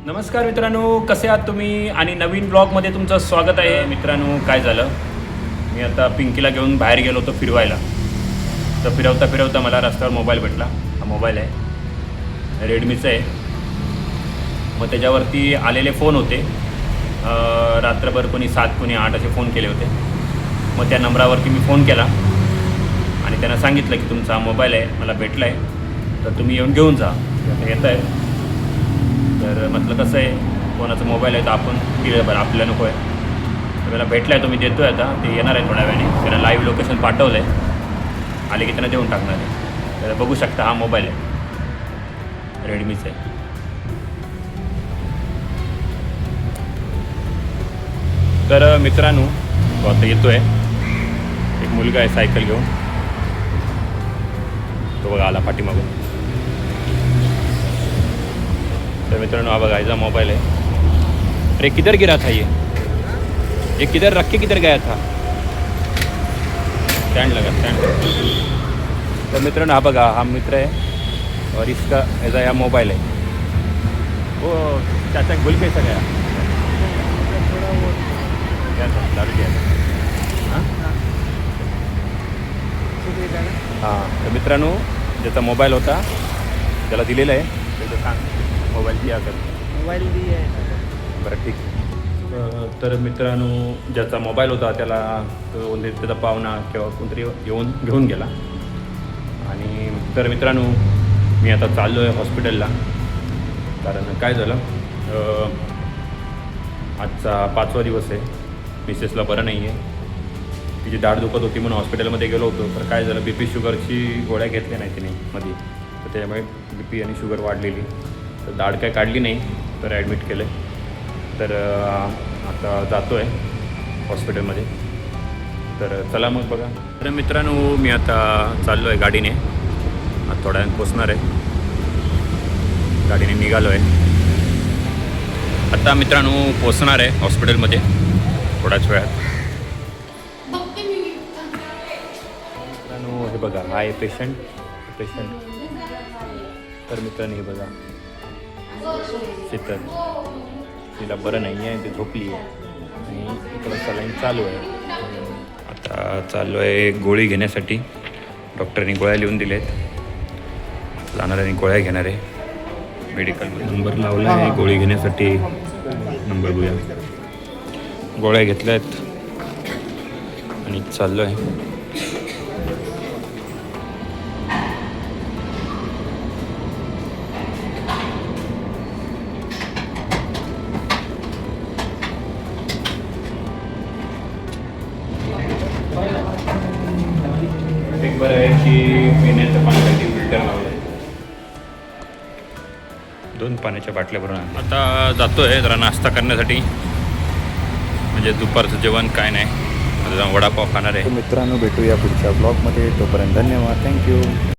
नमस्कार मित्रांनो, कसे आहात तुम्ही? आणि नवीन ब्लॉगमध्ये तुमचं स्वागत आहे. मित्रांनो, काय झालं, मी आता पिंकीला घेऊन बाहेर गेलो होतो फिरवायला. तर फिरवता फिरवता मला रस्त्यावर मोबाईल भेटला. हा मोबाईल आहे, रेडमीचा आहे. मग त्याच्यावरती आलेले फोन होते. रात्रभर कोणी 7 कोणी 8 असे फोन केले होते. मग त्या नंबरावरती मी फोन केला आणि त्यांना सांगितलं की तुमचा हा मोबाईल आहे, मला भेटला आहे, तर तुम्ही येऊन घेऊन जा. आता येत आहे. तर म्हटलं कसं आहे, कोणाचा मोबाईल आहे तर आपण दिलं बरं, आपल्याला नको आहे. तर मला भेटला आहे, तो मी देतो आहे. आता ते येणार आहे थोड्या वेळाने. त्यांना लाईव्ह लोकेशन पाठवलं आहे, आले की त्यांना देऊन टाकणार आहे. तर बघू शकता, हा मोबाईल आहे, रेडमीचा आहे. तर मित्रांनो, तो आता येतो आहे. एक मुलगा आहे सायकल घेऊन, तो बघा आला पाठीमागून. तो मित्रांनो, हा बघा याचा मोबाईल आहे. अरे किधर गिरा था ये किधर रख के किधर गया था? स्टैंड लगा, स्टैंड. तर मित्रांनो, हा बघा, हा मित्र आहे और इसका ऐसा यह मोबाइल है. वो चाचा भूल कैसा गया? क्या था? दारू किया था? हां. तर मित्रांनो, ज्याचा मोबाईल होता त्याला दिलेला आहे. त्याचं सांग मोबाईल दिया कर. मोबाईल भी आहे. बरं, ठीक. तर मित्रांनो, ज्याचा मोबाईल होता त्याला तो त्याचा पाहुणा किंवा कोणतरी येऊन घेऊन गेला. आणि तर मित्रांनो, मी आता चाललो आहे हॉस्पिटलला. कारण काय झालं, आजचा 5वा दिवस आहे. मिसेसला बरं नाही आहे, तिची दाढ दुखत होती म्हणून हॉस्पिटलमध्ये गेलो होतो. तर काय झालं, BP शुगरची गोळ्या घेतल्या नाही तिने मध्ये, तर त्याच्यामुळे BP आणि शुगर वाढलेली. तर दाढ काय काढली नाही, तर ॲडमिट केलं आहे. तर आता जातो आहे हॉस्पिटलमध्ये. तर चला मग बघा. तर मित्रांनो, मी आता चाललो आहे गाडीने. आता थोड्या वेळाने पोचणार आहे, गाडीने निघालो आहे. आता मित्रांनो पोचणार आहे हॉस्पिटलमध्ये थोड्याच वेळात. मित्रांनो, हे बघा, हा आहे पेशंट. तर मित्रांनो, हे बघा शीतल, तिला बरं नाही आहे, ती झोपली आहे आणि इकडं सलाईन चालू आहे. आता चाललो आहे गोळी घेण्यासाठी. डॉक्टरनी गोळ्या लिहून दिल्या आहेत. जाणार आणि गोळ्या घेणार आहे मेडिकलमध्ये. नंबर लावला आहे गोळी घेण्यासाठी. नंबर बघूया. गोळ्या घेतल्या आहेत आणि चाललो आहे. एक बरं आहे की पिण्याच्या पाण्यासाठी फिल्टर लावलं आहे. 2 पाण्याच्या बाटल्या भरून आता जातो आहे जरा नाश्ता करण्यासाठी. म्हणजे दुपारचं जेवण काय नाही, आता वडापाव खाणार आहे. मित्रांनो, भेटूया पुढच्या ब्लॉगमध्ये. तोपर्यंत धन्यवाद. थँक्यू.